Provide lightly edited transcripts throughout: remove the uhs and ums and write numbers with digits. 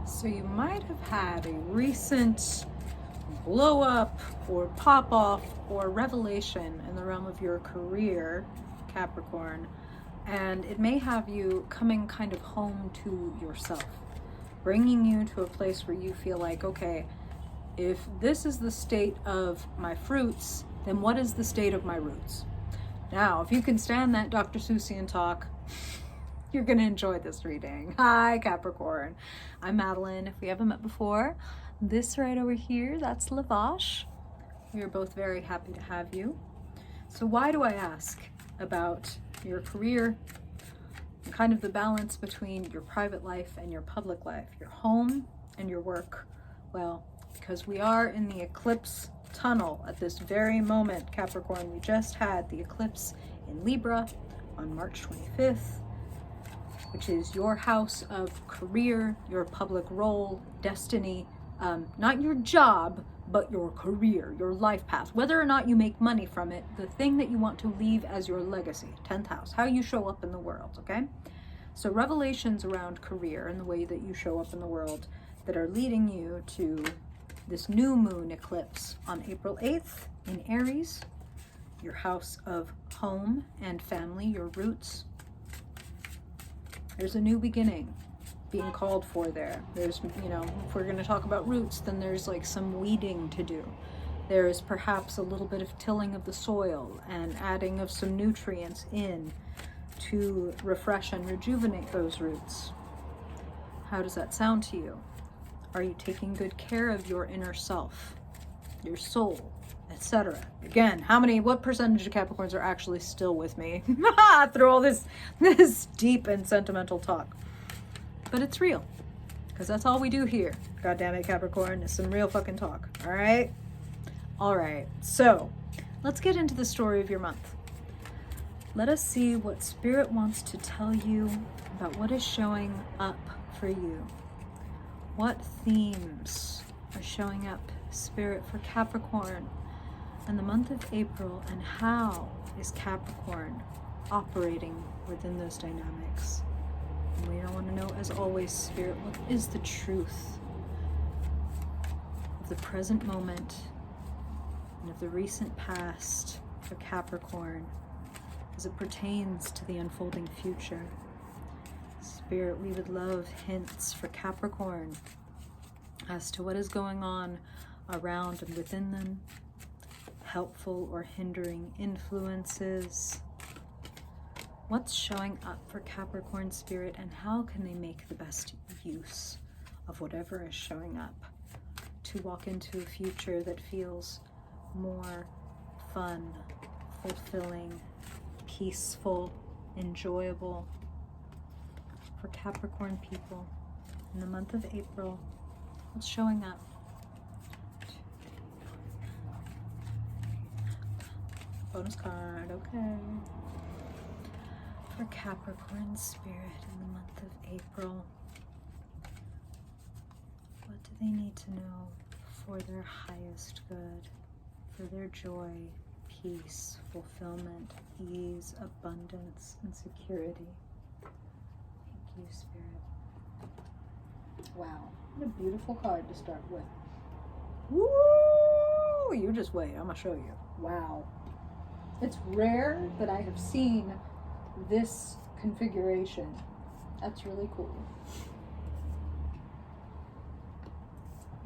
So you might have had a recent blow up or pop off or revelation in the realm of your career, Capricorn, and it may have you coming kind of home to yourself, bringing you to a place where you feel like, okay, if this is the state of my fruits, then what is the state of my roots? Now, if you can stand that Dr. Seussian talk, you're going to enjoy this reading. Hi, Capricorn. I'm Madeline. If we haven't met before, this right over here, that's Lavash. We are both very happy to have you. So why do I ask about your career and kind of the balance between your private life and your public life, your home and your work? Well, because we are in the eclipse tunnel at this very moment, Capricorn. We just had the eclipse in Libra on March 25th, which is your house of career, your public role, destiny, not your job, but your career, your life path, whether or not you make money from it, the thing that you want to leave as your legacy, 10th house, how you show up in the world, okay? So revelations around career and the way that you show up in the world that are leading you to this new moon eclipse on April 8th in Aries, your house of home and family, your roots. There's a new beginning being called for there. There's, if we're going to talk about roots, then there's like some weeding to do. There's perhaps a little bit of tilling of the soil and adding of some nutrients in to refresh and rejuvenate those roots. How does that sound to you? Are you taking good care of your inner self, your soul, etc.? Again, what percentage of Capricorns are actually still with me through all this deep and sentimental talk? But it's real, because that's all we do here. God damn it, Capricorn, is some real fucking talk. All right? All right. So let's get into the story of your month. Let us see what Spirit wants to tell you about what is showing up for you. What themes are showing up, Spirit, for Capricorn in the month of April, and how is Capricorn operating within those dynamics? And we want to know, as always, Spirit, what is the truth of the present moment and of the recent past for Capricorn as it pertains to the unfolding future? Spirit, we would love hints for Capricorn as to what is going on around and within them, helpful or hindering influences. What's showing up for Capricorn, Spirit, and how can they make the best use of whatever is showing up to walk into a future that feels more fun, fulfilling, peaceful, enjoyable for Capricorn people in the month of April? What's showing up? Bonus card, okay. For Capricorn, Spirit, in the month of April, what do they need to know for their highest good, for their joy, peace, fulfillment, ease, abundance, and security? Thank you, Spirit. Wow, what a beautiful card to start with. Woo! You just wait, I'm gonna show you. Wow. It's rare that I have seen this configuration. That's really cool.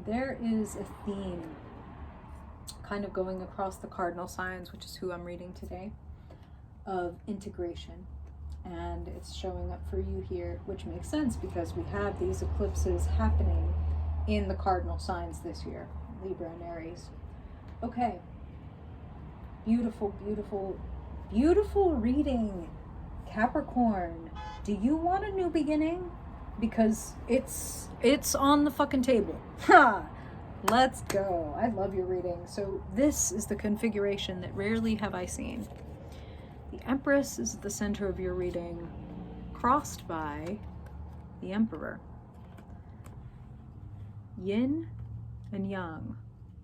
There is a theme kind of going across the cardinal signs, which is who I'm reading today, of integration. And it's showing up for you here, which makes sense because we have these eclipses happening in the cardinal signs this year, Libra and Aries. Okay. Beautiful, beautiful, beautiful reading, Capricorn. Do you want a new beginning? Because it's on the fucking table. Ha! Let's go. I love your reading. So this is the configuration that rarely have I seen. The Empress is at the center of your reading, crossed by the Emperor. Yin and Yang,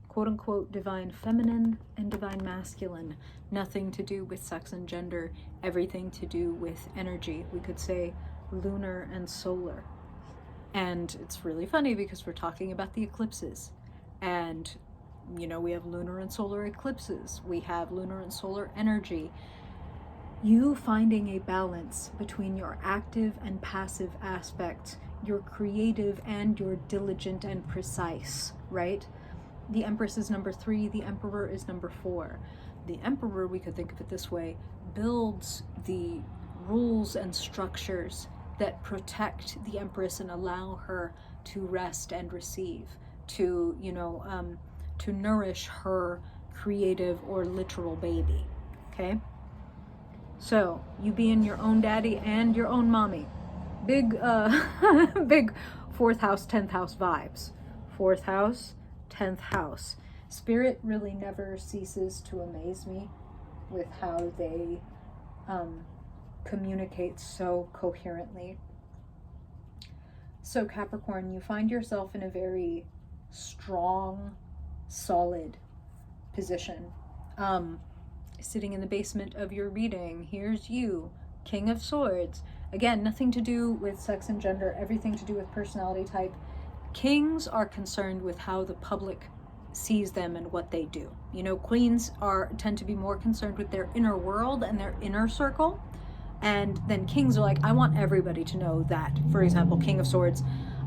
quote-unquote divine feminine and divine masculine, nothing to do with sex and gender, everything to do with energy. We could say lunar and solar. And it's really funny because we're talking about the eclipses. And, we have lunar and solar eclipses. We have lunar and solar energy. You finding a balance between your active and passive aspects, your creative and your diligent and precise, right? The Empress is number 3, the Emperor is number 4. The Emperor, we could think of it this way, builds the rules and structures that protect the Empress and allow her to rest and receive, to nourish her creative or literal baby, okay? So, you being your own daddy and your own mommy. Big, big 4th house, 10th house vibes. 4th house, 10th house. Spirit really never ceases to amaze me with how they communicate so coherently. So Capricorn, you find yourself in a very strong, solid position. Sitting in the basement of your reading, here's you, King of Swords. Again, nothing to do with sex and gender, everything to do with personality type. Kings are concerned with how the public sees them and what they do. Queens tend to be more concerned with their inner world and their inner circle. And then kings are like, I want everybody to know that. For example, King of Swords,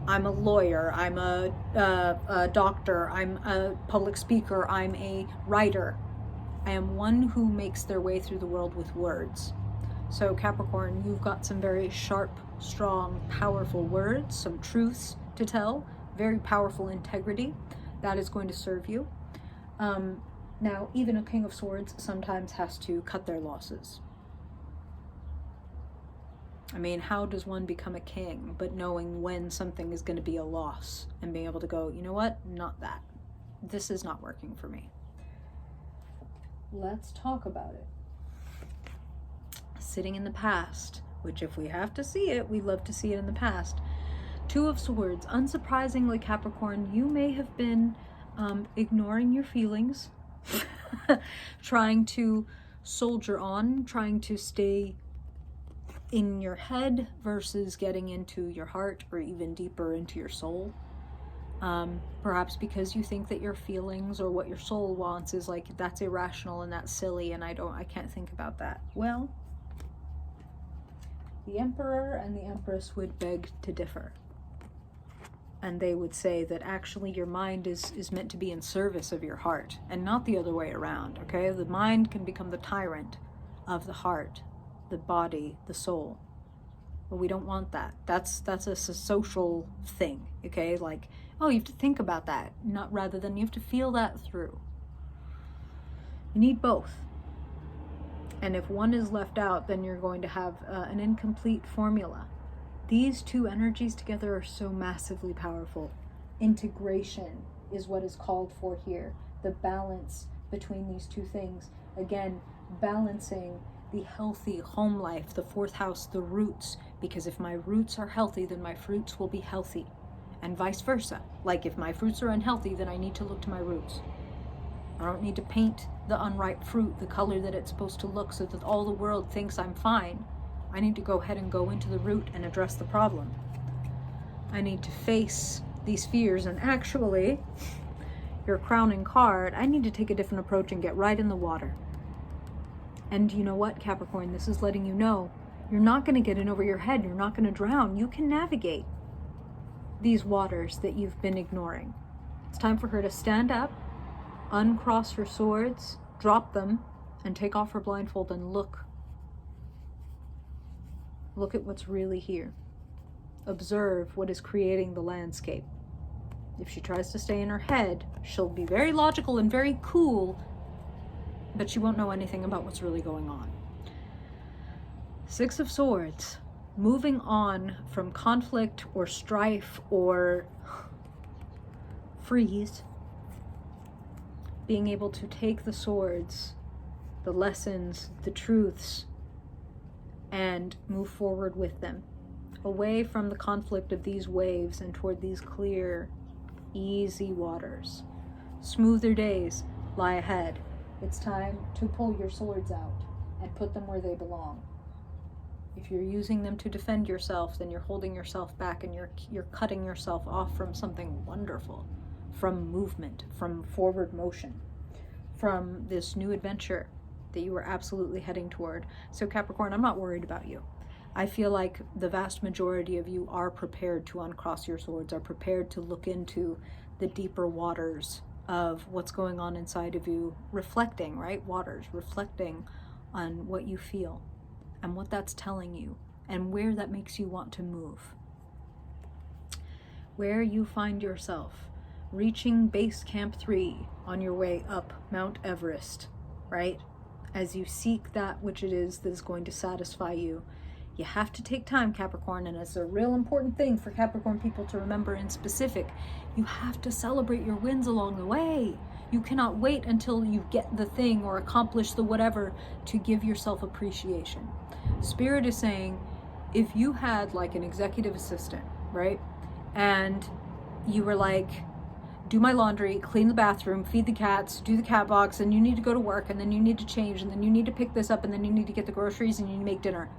I'm a lawyer, I'm a doctor, I'm a public speaker, I'm a writer. I am one who makes their way through the world with words. So Capricorn, you've got some very sharp, strong, powerful words, some truths to tell, very powerful integrity. That is going to serve you. Now, even a King of Swords sometimes has to cut their losses. I mean, how does one become a king but knowing when something is going to be a loss and being able to go, you know what, not that. This is not working for me. Let's talk about it. Sitting in the past, which if we have to see it, we love to see it in the past. 2 of Swords. Unsurprisingly, Capricorn, you may have been ignoring your feelings, trying to soldier on, trying to stay in your head versus getting into your heart or even deeper into your soul. Perhaps because you think that your feelings or what your soul wants is like, that's irrational and that's silly and I can't think about that. Well, the Emperor and the Empress would beg to differ. And they would say that actually your mind is meant to be in service of your heart and not the other way around, okay? The mind can become the tyrant of the heart, the body, the soul. But we don't want that. That's a social thing, okay? Like, oh, you have to think about that, not rather than you have to feel that through. You need both. And if one is left out, then you're going to have an incomplete formula. These 2 energies together are so massively powerful. Integration is what is called for here. The balance between these 2 things. Again, balancing the healthy home life, the 4th house, the roots. Because if my roots are healthy, then my fruits will be healthy. And vice versa. Like if my fruits are unhealthy, then I need to look to my roots. I don't need to paint the unripe fruit the color that it's supposed to look so that all the world thinks I'm fine. I need to go ahead and go into the root and address the problem. I need to face these fears, and actually, your crowning card, I need to take a different approach and get right in the water. And you know what, Capricorn, this is letting you know, you're not going to get in over your head, you're not going to drown. You can navigate these waters that you've been ignoring. It's time for her to stand up, uncross her swords, drop them, and take off her blindfold and look. Look at what's really here. Observe what is creating the landscape. If she tries to stay in her head, she'll be very logical and very cool, but she won't know anything about what's really going on. 6 of Swords. Moving on from conflict or strife or freeze. Being able to take the swords, the lessons, the truths, and move forward with them, away from the conflict of these waves and toward these clear, easy waters. Smoother days lie ahead. It's time to pull your swords out and put them where they belong. If you're using them to defend yourself, then you're holding yourself back, and you're cutting yourself off from something wonderful, from movement, from forward motion, from this new adventure that you are absolutely heading toward. So Capricorn, I'm not worried about you. I feel like the vast majority of you are prepared to uncross your swords, are prepared to look into the deeper waters of what's going on inside of you, reflecting, right? Waters, reflecting on what you feel and what that's telling you and where that makes you want to move. Where you find yourself reaching base camp 3 on your way up Mount Everest, right? As you seek that which it is that is going to satisfy you. You have to take time, Capricorn, and it's a real important thing for Capricorn people to remember in specific. You have to celebrate your wins along the way. You cannot wait until you get the thing or accomplish the whatever to give yourself appreciation. Spirit is saying, if you had like an executive assistant, right? And you were like, do my laundry, clean the bathroom, feed the cats, do the cat box, and you need to go to work, and then you need to change, and then you need to pick this up, and then you need to get the groceries, and you need to make dinner.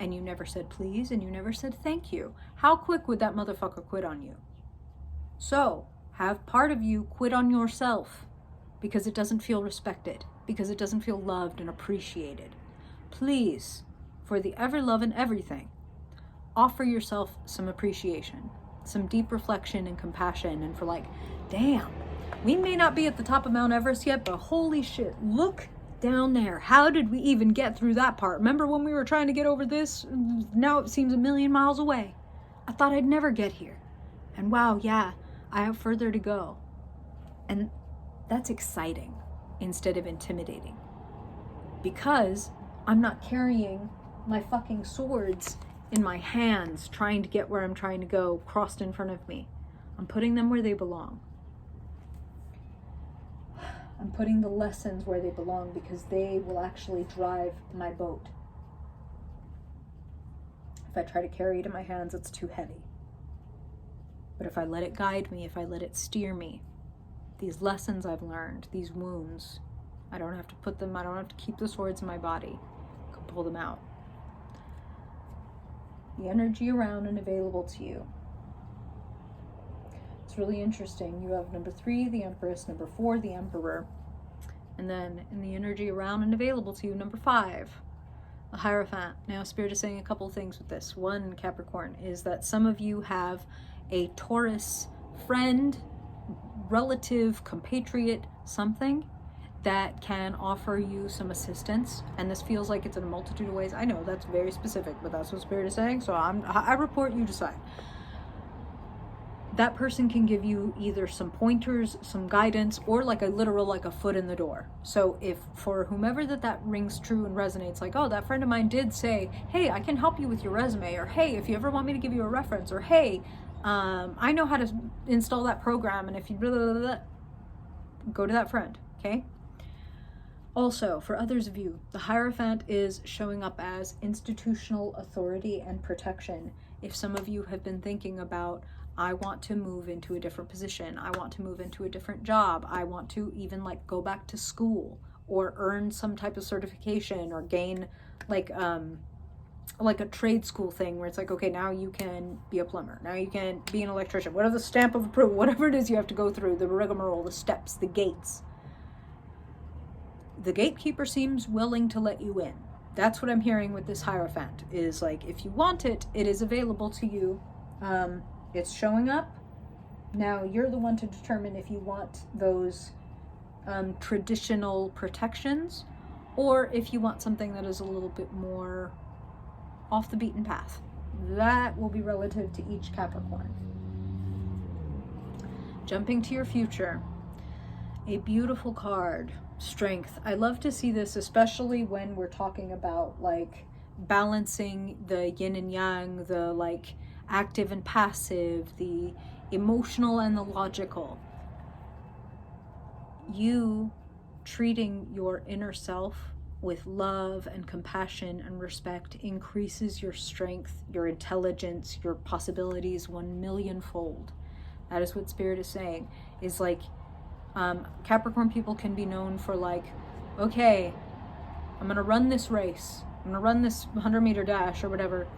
And you never said please, and you never said thank you. How quick would that motherfucker quit on you? So, have part of you quit on yourself because it doesn't feel respected, because it doesn't feel loved and appreciated. Please, for the ever love and everything, offer yourself some appreciation, some deep reflection and compassion, and for like, damn, we may not be at the top of Mount Everest yet, but holy shit, look down there. How did we even get through that part? Remember when we were trying to get over this? Now it seems a million miles away. I thought I'd never get here. And wow, yeah, I have further to go. And that's exciting instead of intimidating. Because I'm not carrying my fucking swords in my hands trying to get where I'm trying to go crossed in front of me. I'm putting them where they belong. I'm putting the lessons where they belong because they will actually drive my boat. If I try to carry it in my hands, it's too heavy. But if I let it guide me, if I let it steer me, these lessons I've learned, these wounds, I don't have to put them, I don't have to keep the swords in my body. I can pull them out. The energy around and available to you. It's really interesting. You have number 3, the Empress, number 4, the Emperor, and then in the energy around and available to you, number 5, the Hierophant. Now, Spirit is saying a couple of things with this. One, Capricorn, is that some of you have a Taurus friend, relative, compatriot, something that can offer you some assistance, and this feels like it's in a multitude of ways. I know that's very specific, but that's what Spirit is saying, so I report, you decide. That person can give you either some pointers, some guidance, or like a literal, like a foot in the door. So if for whomever that rings true and resonates, like, oh, that friend of mine did say, hey, I can help you with your resume, or hey, if you ever want me to give you a reference, or hey, I know how to install that program, and if you blah, blah, blah, blah, go to that friend, okay? Also, for others of you, the Hierophant is showing up as institutional authority and protection. If some of you have been thinking about, I want to move into a different position, I want to move into a different job, I want to even like go back to school or earn some type of certification or gain like a trade school thing where it's like, okay, now you can be a plumber, now you can be an electrician, whatever the stamp of approval, whatever it is you have to go through, the rigmarole, the steps, the gates. The gatekeeper seems willing to let you in. That's what I'm hearing with this Hierophant, is like, if you want it, it is available to you. It's showing up. Now you're the one to determine if you want those traditional protections, or if you want something that is a little bit more off the beaten path. That will be relative to each Capricorn. Jumping to your future, a beautiful card, Strength. I love to see this, especially when we're talking about like balancing the yin and yang, the like active and passive, the emotional and the logical. You treating your inner self with love and compassion and respect increases your strength, your intelligence, your possibilities 1,000,000-fold. That is what Spirit is saying, is like, Capricorn people can be known for like, okay, I'm gonna run this race. I'm going to run this 100-meter dash or whatever.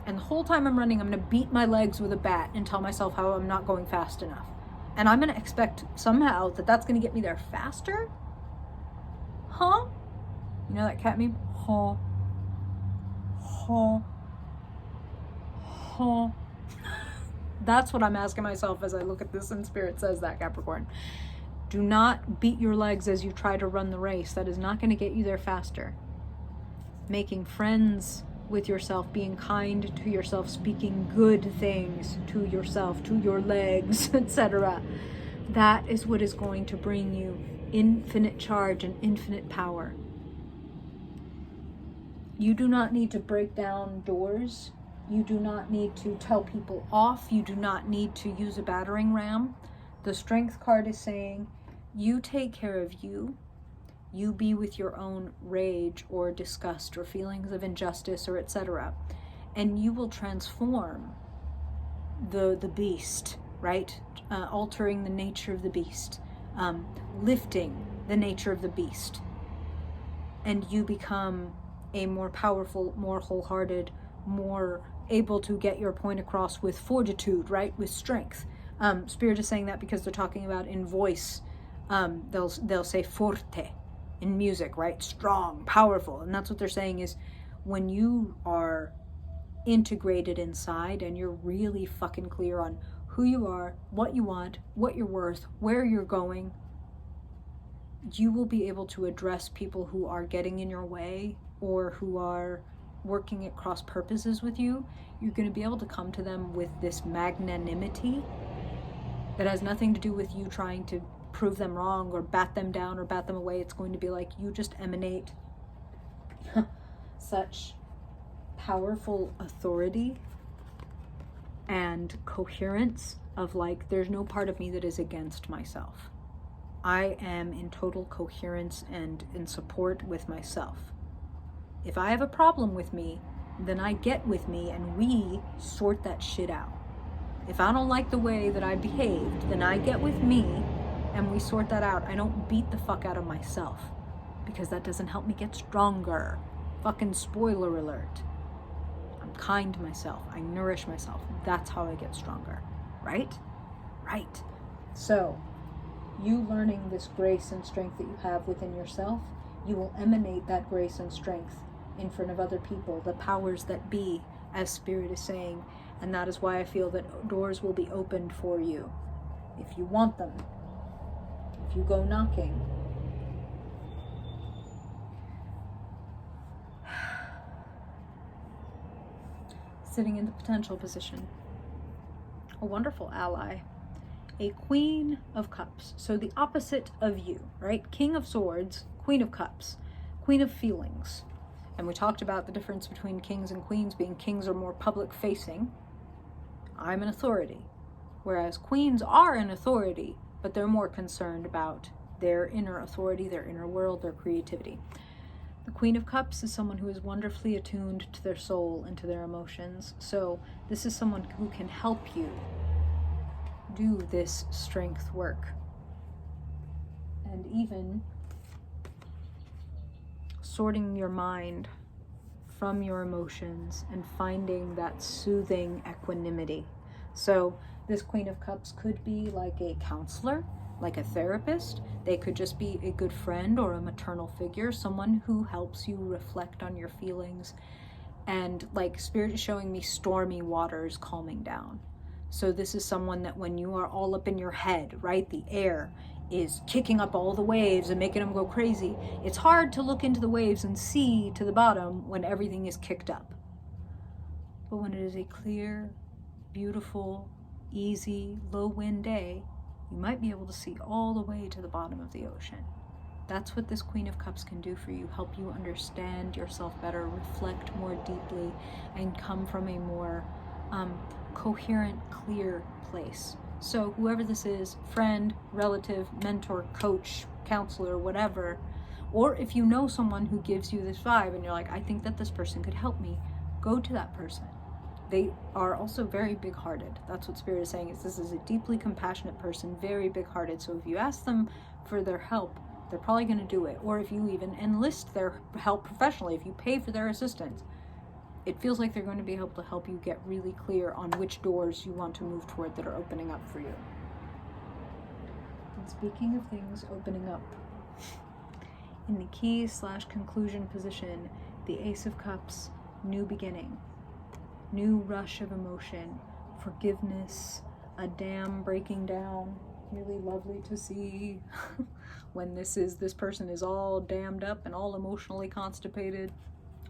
And the whole time I'm running, I'm going to beat my legs with a bat and tell myself how I'm not going fast enough. And I'm going to expect somehow that that's going to get me there faster? Huh? You know that cat meme? Huh. Huh. Huh. That's what I'm asking myself as I look at this, and Spirit says that, Capricorn. Do not beat your legs as you try to run the race. That is not going to get you there faster. Making friends with yourself, being kind to yourself, speaking good things to yourself, to your legs, etc. That is what is going to bring you infinite charge and infinite power. You do not need to break down doors. You do not need to tell people off. You do not need to use a battering ram. The Strength card is saying, you take care of you. You be with your own rage or disgust or feelings of injustice or etc. And you will transform the beast, right? Altering the nature of the beast, lifting the nature of the beast. And you become a more powerful, more wholehearted, more able to get your point across with fortitude, right? With strength. Spirit is saying that because they're talking about in voice. They'll say forte in music, right? Strong, powerful. And that's what they're saying is when you are integrated inside and you're really fucking clear on who you are, what you want, what you're worth, where you're going, you will be able to address people who are getting in your way or who are working at cross purposes with you. You're going to be able to come to them with this magnanimity that has nothing to do with you trying to prove them wrong or bat them down or bat them away. It's going to be like you just emanate such powerful authority and coherence of like, there's no part of me that is against myself. I am in total coherence and in support with myself. If I have a problem with me, then I get with me and we sort that shit out. If I don't like the way that I behaved, then I get with me and we sort that out. I don't beat the fuck out of myself because that doesn't help me get stronger. Fucking spoiler alert. I'm kind to myself. I nourish myself. That's how I get stronger. Right? Right. So, you learning this grace and strength that you have within yourself, you will emanate that grace and strength in front of other people, the powers that be, as Spirit is saying. And that is why I feel that doors will be opened for you if you want them, if you go knocking. Sitting in the potential position, a wonderful ally, a Queen of Cups, so the opposite of you, right? King of Swords, Queen of Cups, Queen of Feelings. And we talked about the difference between kings and queens being kings are more public facing. I'm an authority, whereas queens are an authority, but they're more concerned about their inner authority, their inner world, their creativity. The Queen of Cups is someone who is wonderfully attuned to their soul and to their emotions. So this is someone who can help you do this strength work. And even sorting your mind from your emotions and finding that soothing equanimity. So this Queen of Cups could be like a counselor, like a therapist. They could just be a good friend or a maternal figure, someone who helps you reflect on your feelings. And like Spirit is showing me stormy waters calming down. So this is someone that when you are all up in your head, right, the air is kicking up all the waves and making them go crazy. It's hard to look into the waves and see to the bottom when everything is kicked up. But when it is a clear, beautiful, easy, low wind day, you might be able to see all the way to the bottom of the ocean. That's what this Queen of Cups can do for you, help you understand yourself better, reflect more deeply, and come from a more coherent, clear place. So whoever this is, friend, relative, mentor, coach, counselor, whatever, or if you know someone who gives you this vibe and you're like, I think that this person could help me, go to that person. They are also very big-hearted. That's what Spirit is saying, is this is a deeply compassionate person, very big-hearted. So if you ask them for their help, They're probably going to do it. Or if you even enlist their help professionally, if you pay for their assistance, it feels like they're going to be able to help you get really clear on which doors you want to move toward that are opening up for you. And speaking of things opening up, in the key/conclusion position, the Ace of Cups, new beginning, new rush of emotion, forgiveness, a dam breaking down. Really lovely to see when this person is all dammed up and all emotionally constipated,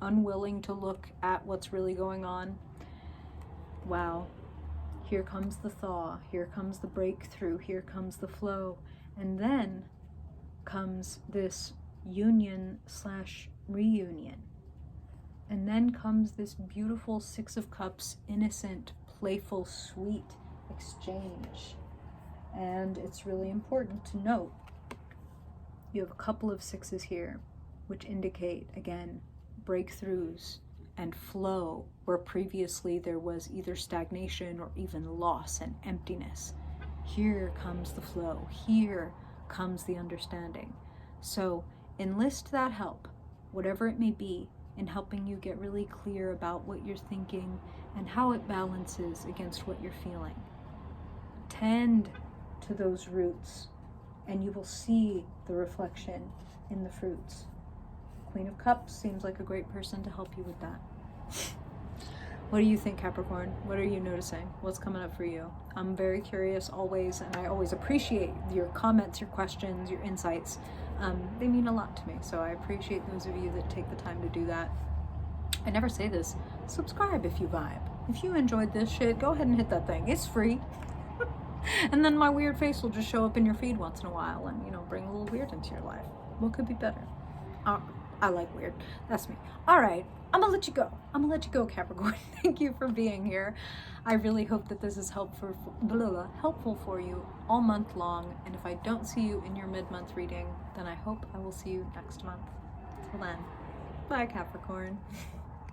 unwilling to look at what's really going on. Wow. Here comes the thaw, here comes the breakthrough, here comes the flow, and then comes this union/reunion. And then comes this beautiful Six of Cups, innocent, playful, sweet exchange. And it's really important to note, you have a couple of sixes here, which indicate, again, breakthroughs and flow, where previously there was either stagnation or even loss and emptiness. Here comes the flow. Here comes the understanding. So enlist that help, whatever it may be, in helping you get really clear about what you're thinking and how it balances against what you're feeling. Tend to those roots, and you will see the reflection in the fruits. Queen of Cups seems like a great person to help you with that. What do you think, Capricorn? What are you noticing? What's coming up for you? I'm very curious always, and I always appreciate your comments, your questions, your insights. They mean a lot to me, so I appreciate those of you that take the time to do that. I never say this. Subscribe if you vibe. If you enjoyed this shit, go ahead and hit that thing. It's free. And then my weird face will just show up in your feed once in a while and, bring a little weird into your life. What could be better? I like weird. That's me. All right. I'm gonna let you go. Capricorn. Thank you for being here. I really hope that this is helpful for you all month long. And if I don't see you in your mid-month reading, then I hope I will see you next month. Till then, bye, Capricorn.